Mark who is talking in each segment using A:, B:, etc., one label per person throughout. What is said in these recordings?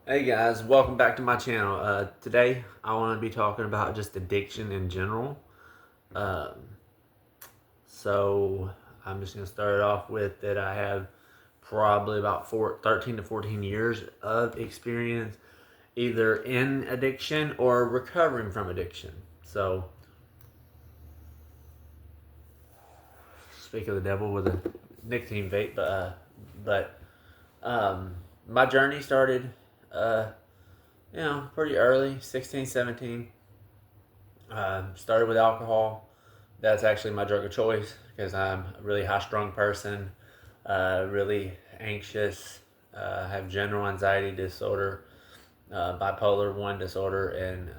A: Hey guys, welcome back to my channel. Today I want to be talking about just addiction in general. Um, so I'm just going to start it off with that I have probably about 13 to 14 years of experience either in addiction or recovering from addiction. So speak of the devil with a nicotine vape, but um, my journey started, uh, pretty early, 16, 17. Started with alcohol. That's actually my drug of choice because I'm a really high strung person, really anxious, have general anxiety disorder, bipolar 1 disorder, and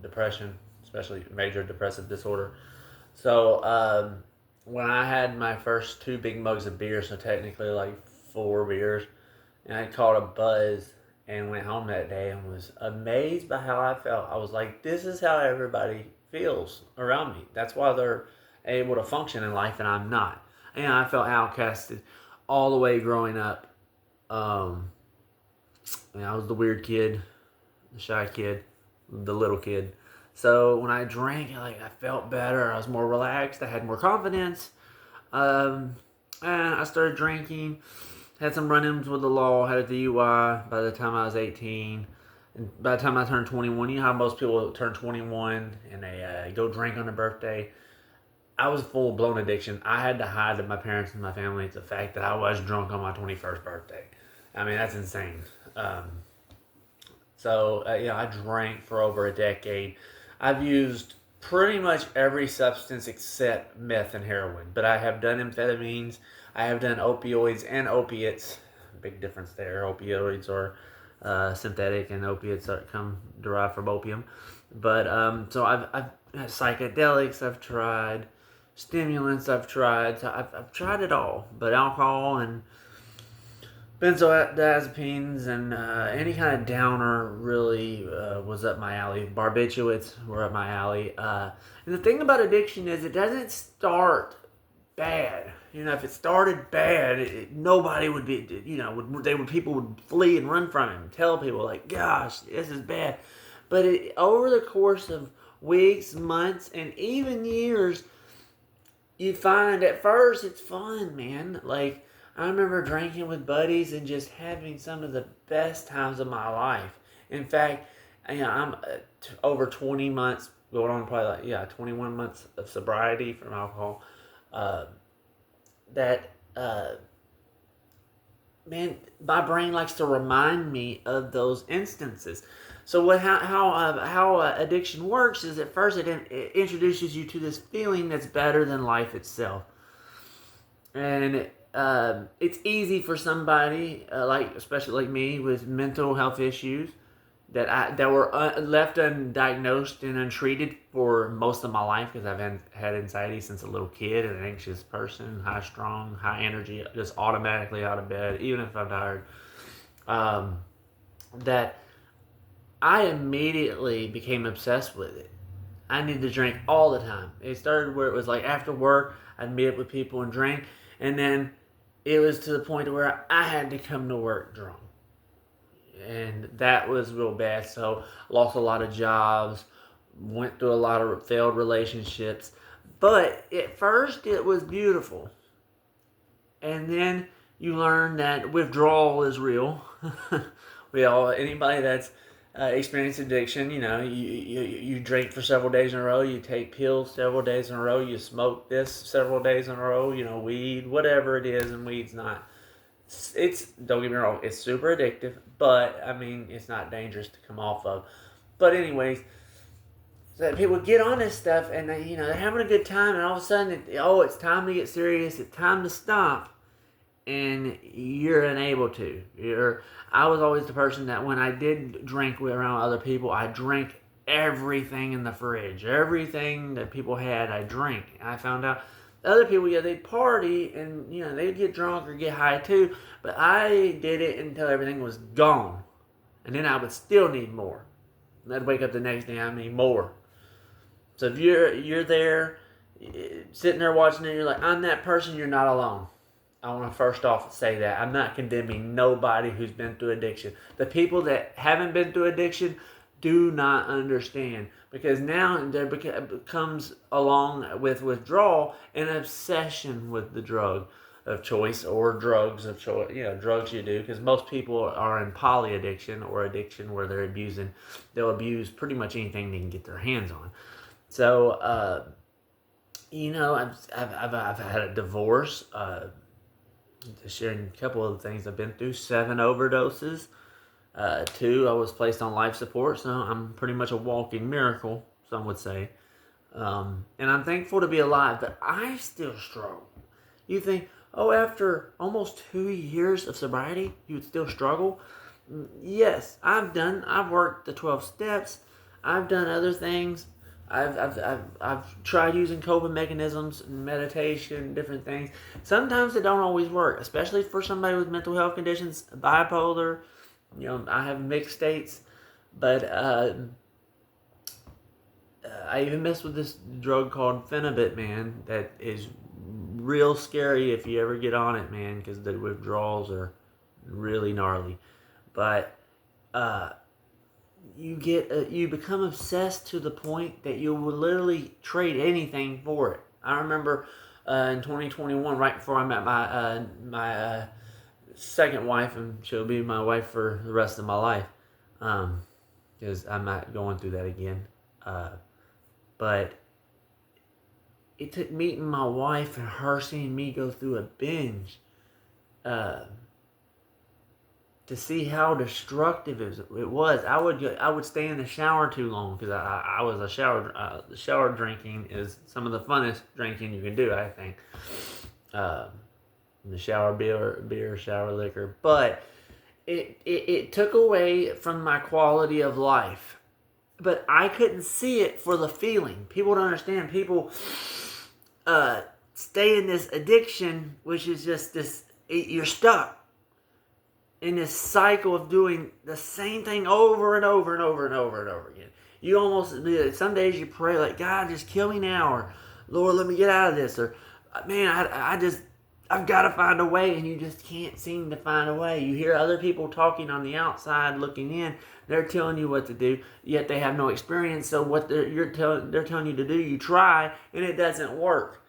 A: depression, especially major depressive disorder. So when I had my first two big mugs of beer, so technically like four beers, and I caught a buzz and went home that day and was amazed by how I felt. I was like, this is how everybody feels around me. That's why they're able to function in life and I'm not. And I felt outcasted all the way growing up. Um, I was the weird kid, the shy kid, the little kid. So when I drank, I felt better. I was more relaxed. I had more confidence. Um, and I started drinking. Had some run-ins with the law. Had a DUI by the time I was 18. And by the time I turned 21, you know how most people turn 21 and they go drink on their birthday. I was full blown addiction. I had to hide to my parents and my family the fact that I was drunk on my 21st birthday. I mean, that's insane. Um, I drank for over a decade. I've used pretty much every substance except meth and heroin, but I have done amphetamines. I have done opioids and opiates. Big difference there. Opioids are synthetic, and opiates are come derived from opium. But so I've psychedelics. I've tried stimulants. I've tried. So I've tried it all. But alcohol and benzodiazepines and any kind of downer really was up my alley. Barbiturates were up my alley. And the thing about addiction is it doesn't start bad. If it started bad, nobody would be. People would flee and run from it and tell people like, "Gosh, this is bad." But over the course of weeks, months, and even years, you find at first it's fun, man. Like, I remember drinking with buddies and just having some of the best times of my life. In fact, I'm over 20 months, going on probably 21 months of sobriety from alcohol. Uh, that Man, my brain likes to remind me of those instances. So how addiction works is at first it introduces you to this feeling that's better than life itself, and it's easy for somebody especially like me with mental health issues that were left undiagnosed and untreated for most of my life because I've had anxiety since a little kid, an anxious person, high strung, high energy, just automatically out of bed, even if I'm tired. Um, that I immediately became obsessed with it. I needed to drink all the time. It started where it was like after work, I'd meet up with people and drink, and then it was to the point where I had to come to work drunk, and that was real bad. So lost a lot of jobs, went through a lot of failed relationships. But at first it was beautiful, and then you learn that withdrawal is real. Anybody that's experienced addiction, you drink for several days in a row, you take pills several days in a row, you smoke this several days in a row, weed, whatever it is, and weed's not. It's don't get me wrong, it's super addictive, but I mean it's not dangerous to come off of. But anyways, so people get on this stuff and they're having a good time, and all of a sudden it's time to get serious, it's time to stop, and you're unable to. I was always the person that when I did drink around other people, I drank everything in the fridge, everything that people had, I drank. I found out other people, they'd party and they'd get drunk or get high too, but I did it until everything was gone, and then I would still need more. And I'd wake up the next day, I need more. So if you're there, sitting there watching it, you're like, I'm that person. You're not alone. I want to first off say that I'm not condemning nobody who's been through addiction. The people that haven't been through addiction do not understand, because now there becomes, along with withdrawal, an obsession with the drug of choice or drugs of choice. Drugs you do, because most people are in poly addiction or addiction where they'll abuse pretty much anything they can get their hands on. So, I've had a divorce. Sharing a couple of the things I've been through. 7 overdoses. 2, I was placed on life support, so I'm pretty much a walking miracle, some would say. And I'm thankful to be alive, but I still struggle. You think, after almost 2 years of sobriety, you would still struggle? Yes, I've worked the 12 steps. I've done other things. I've tried using coping mechanisms, meditation, different things. Sometimes it don't always work, especially for somebody with mental health conditions, bipolar. I have mixed states, but I even mess with this drug called Phenibut, man. That is real scary if you ever get on it, man, because the withdrawals are really gnarly. But you become obsessed to the point that you will literally trade anything for it. I remember in 2021, right before I met my second wife, and she'll be my wife for the rest of my life, because I'm not going through that again. But it took meeting my wife and her seeing me go through a binge to see how destructive it was. I would stay in the shower too long, because I was a shower. The shower drinking is some of the funnest drinking you can do, I think. The shower beer, shower liquor, but it took away from my quality of life. But I couldn't see it for the feeling. People don't understand. People stay in this addiction, which is just this. You're stuck in this cycle of doing the same thing over and over and over and over and over again. You almost, some days you pray like, God, just kill me now, or Lord, let me get out of this, or man, I've got to find a way, and you just can't seem to find a way. You hear other people talking on the outside looking in. They're telling you what to do, yet they have no experience. So what they're telling you to do, you try, and it doesn't work.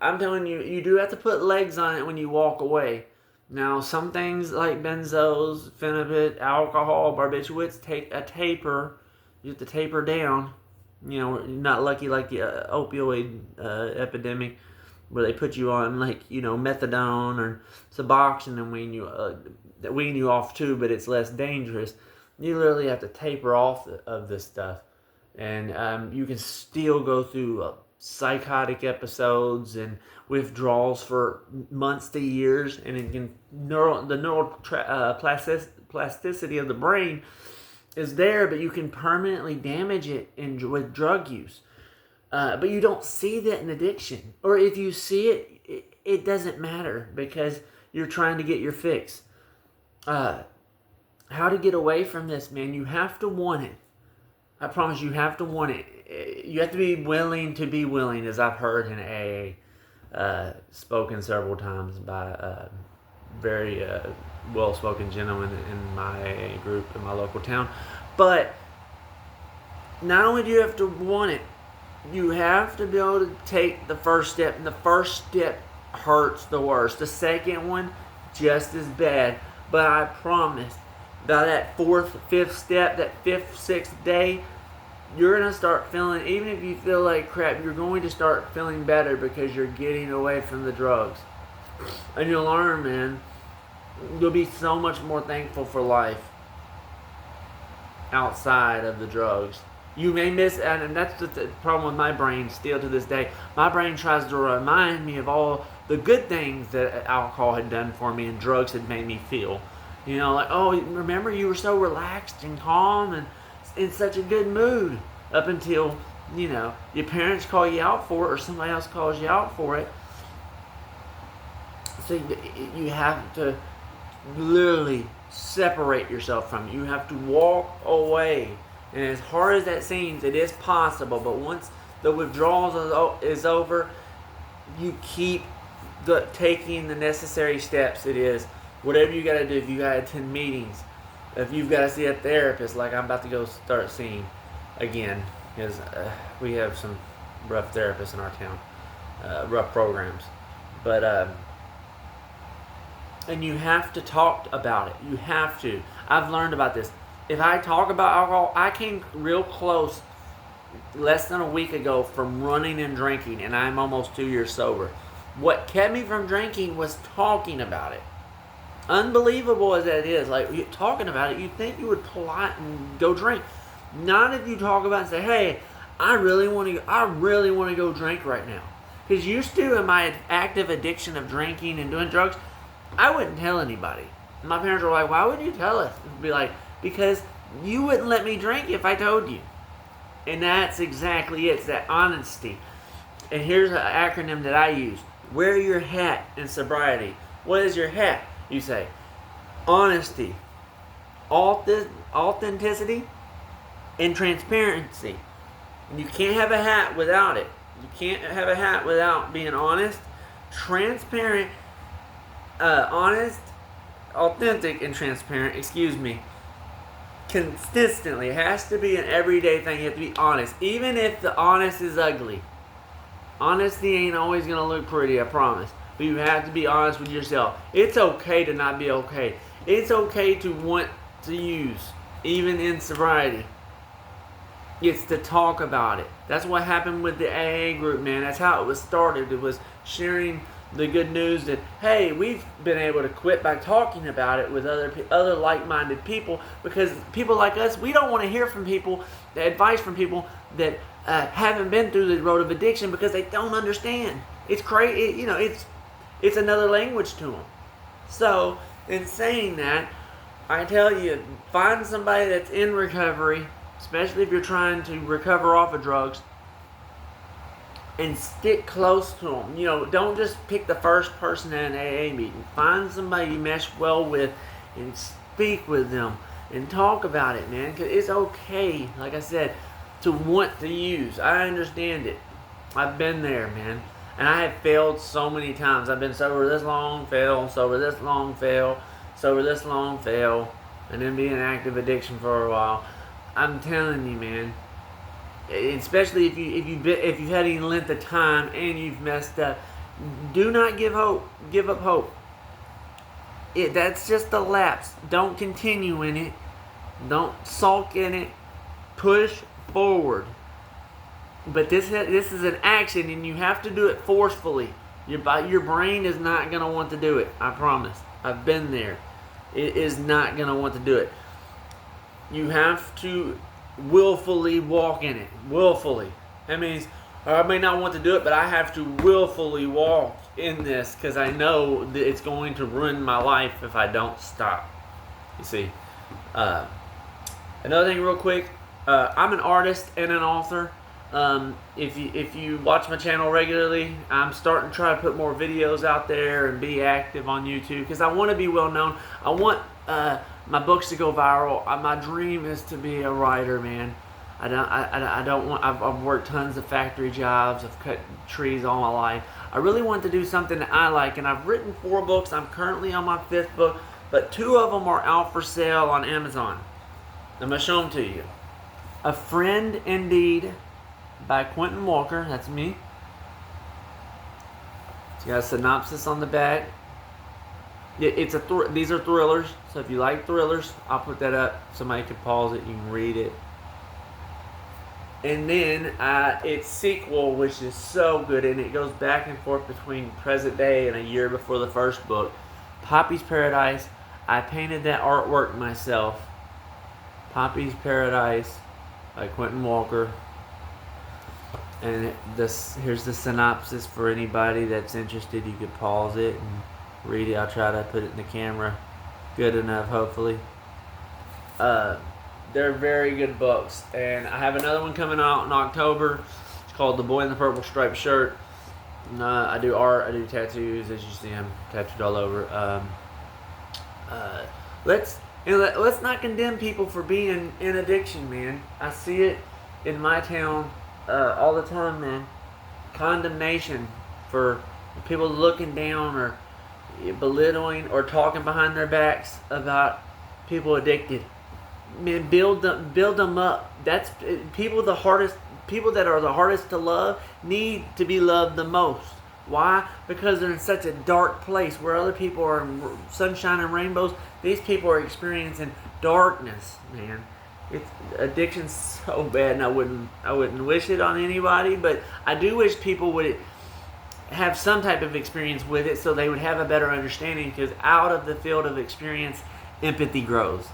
A: I'm telling you, you do have to put legs on it when you walk away. Now, some things like benzos, Phenibut, alcohol, barbiturates take a taper. You have to taper down. You're not lucky like the opioid epidemic, where they put you on methadone or Suboxone and wean you off too, but it's less dangerous. You literally have to taper off of this stuff, and you can still go through psychotic episodes and withdrawals for months to years, and it can plasticity of the brain is there, but you can permanently damage it with drug use. But you don't see that in addiction. Or if you see it, it doesn't matter, because you're trying to get your fix. How to get away from this, man? You have to want it. I promise you have to want it. You have to be willing, as I've heard in AA, spoken several times by very well-spoken gentlemen in my AA group in my local town. But not only do you have to want it, you have to be able to take the first step, and the first step hurts the worst. The second one, just as bad. But I promise, by that 4th, 5th step, that 5th, 6th day, you're going to start feeling, even if you feel like crap, you're going to start feeling better, because you're getting away from the drugs. And you'll learn, man, you'll be so much more thankful for life outside of the drugs. You may miss, and that's the problem with my brain still to this day. My brain tries to remind me of all the good things that alcohol had done for me and drugs had made me feel. Like, oh, remember you were so relaxed and calm and in such a good mood up until, your parents call you out for it, or somebody else calls you out for it. So you have to literally separate yourself from it. You have to walk away. And as hard as that seems, it is possible. But once the withdrawal is over, you keep taking the necessary steps it is. Whatever you got to do, if you got to attend meetings, if you've got to see a therapist, like I'm about to go start seeing again, because we have some rough therapists in our town, rough programs. But, and you have to talk about it. You have to. I've learned about this. If I talk about alcohol, I came real close less than a week ago from running and drinking, and I'm almost 2 years sober. What kept me from drinking was talking about it. Unbelievable as that is, like talking about it, you'd think you would pull out and go drink. Not if you talk about it and say, "Hey, I really want to go drink right now." Because used to, in my active addiction of drinking and doing drugs, I wouldn't tell anybody. My parents were like, "Why would you tell us?" I'd be like, "Because you wouldn't let me drink if I told you." And that's exactly it. It's that honesty. And here's an acronym that I use: wear your hat in sobriety. What is your hat? You say honesty, authenticity, and transparency. And you can't have a hat without it. You can't have a hat without being honest, transparent, honest, authentic, and transparent. Consistently. It has to be an everyday thing. You have to be honest. Even if the honest is ugly. Honesty ain't always going to look pretty, I promise. But you have to be honest with yourself. It's okay to not be okay. It's okay to want to use, even in sobriety. It's to talk about it. That's what happened with the AA group, man. That's how it was started. It was sharing the good news that, hey, we've been able to quit by talking about it with other like-minded people, because people like us, we don't want to hear from people, advice from people that haven't been through the road of addiction, because they don't understand. It's crazy, it's another language to them. So, in saying that, I tell you, find somebody that's in recovery, especially if you're trying to recover off of drugs, and stick close to them. Don't just pick the first person at an AA meeting. Find somebody you mesh well with and speak with them and talk about it, man. Because it's okay, like I said, to want to use. I understand it. I've been there, man. And I have failed so many times. I've been sober this long, fail, sober this long, fail, sober this long, fail, and then be in active addiction for a while. I'm telling you, man. Especially if you've had any length of time and you've messed up, do not give up hope. That's just a lapse. Don't continue in it. Don't sulk in it. Push forward. But this is an action, and you have to do it forcefully. Your brain is not going to want to do it. I promise. I've been there. It is not going to want to do it. You have to willfully walk in it. Willfully. That means I may not want to do it, but I have to willfully walk in this, because I know that it's going to ruin my life if I don't stop. You see. Another thing real quick. I'm an artist and an author. If you watch my channel regularly, I'm starting to try to put more videos out there and be active on YouTube, because I want to be well known. I want my books to go viral. My dream is to be a writer, man. I don't want. I've worked tons of factory jobs. I've cut trees all my life. I really want to do something that I like, and I've written 4 books. I'm currently on my 5th book, but 2 of them are out for sale on Amazon. I'm gonna show them to you. A Friend Indeed by Quinton Walker. That's me. It's got a synopsis on the back. These are thrillers, so if you like thrillers, I'll put that up. Somebody can pause it, you can read it. And then its sequel, which is so good, and it goes back and forth between present day and a year before the first book. Poppy's Paradise. I painted that artwork myself. Poppy's Paradise by Quinton Walker. And here's the synopsis for anybody that's interested. You could pause it and read it. I'll try to put it in the camera good enough, hopefully. They're very good books. And I have another one coming out in October. It's called The Boy in the Purple Striped Shirt. And, I do art. I do tattoos, as you see them tattooed all over. Let's not condemn people for being in addiction, man. I see it in my town all the time, man. Condemnation for People looking down or belittling or talking behind their backs about people addicted. Man, build them up. That's people. The hardest people that are the hardest to love need to be loved the most. Why? Because they're in such a dark place where other people are in sunshine and rainbows. These people are experiencing darkness, man. It's addiction's so bad, and I wouldn't wish it on anybody, but I do wish people would have some type of experience with it so they would have a better understanding, because out of the field of experience, empathy grows.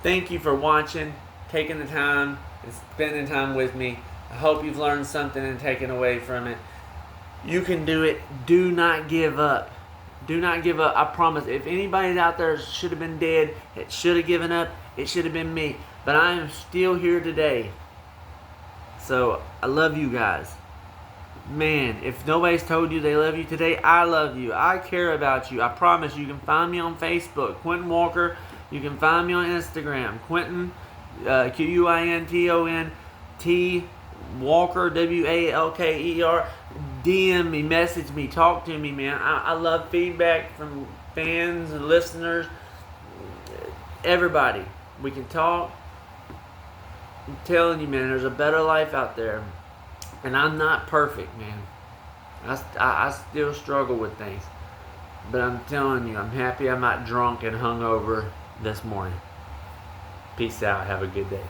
A: Thank you for watching, taking the time, and spending time with me. I hope you've learned something and taken away from it. You can do it. Do not give up. Do not give up. I promise. If anybody out there should have been dead, it should have given up, it should have been me. But I am still here today. So I love you guys. Man, if nobody's told you they love you today, I love you. I care about you. I promise. You can find me on Facebook, Quinton Walker. You can find me on Instagram, Quinton, Quinton T Walker, Walker. DM me, message me, talk to me, man. I love feedback from fans and listeners. Everybody, we can talk. I'm telling you, man, there's a better life out there. And I'm not perfect, man. I still struggle with things. But I'm telling you, I'm happy I'm not drunk and hungover this morning. Peace out. Have a good day.